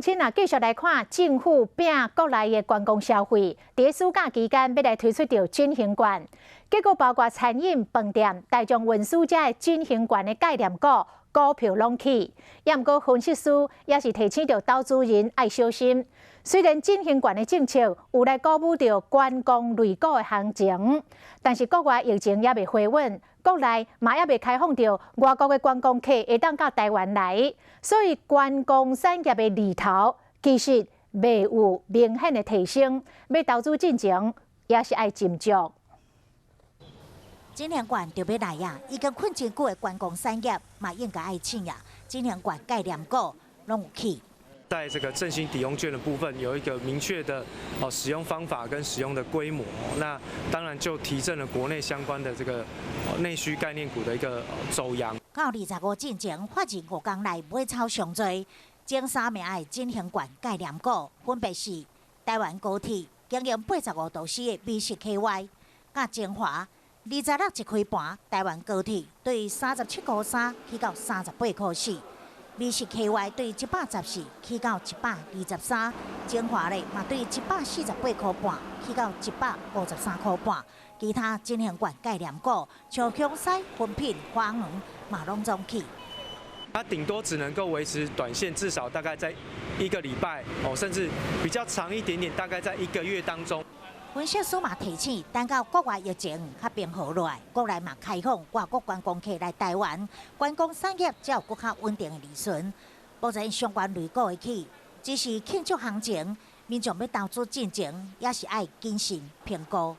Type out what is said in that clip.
请继续来看政府并国内的观光消费，在暑假期间要来推出着进行券，结果包括餐饮、饭店、大众运输这的进行券的概念股票拢起。也毋过分析师也是提醒着投资人要小心。虽然进行券的政策有来鼓舞着观光类股的行情，但是国外疫情也未回稳。 国内嘛也未开放着外国的观光客会当到台湾来，所以观光产业的利头其实未有明显的提升。要投资进前也是爱斟酌。今年券就要来呀，已经困真久的观光产业嘛应该爱请呀。今年券概念股拢有起。 在这个振兴抵用券的部分，有一个明确的使用方法跟使用的规模，那当然就提振了国内相关的这个内需概念股的一个走扬。到25进前，发现5天内买超上多，前3名的振兴券概念股分别是台湾高铁经营85都市的BCKY， 甲精华26一开盘，台湾高铁对37块3起到38块4。 BCKY 对114起到123，精华咧嘛对148块半起到153块半，其他进行券概念股像香西、粉品、华航嘛拢总起。它顶多只能够维持短线，至少大概在1个礼拜甚至比较长一点点，大概在1个月当中。 分析师嘛提醒，等到国外疫情较平和落来，国内嘛开放外国观光客来台湾，观光产业才有更较稳定的利润。目前相关类股的起，只是庆祝行情，民众要投资进前，也是爱谨慎评估。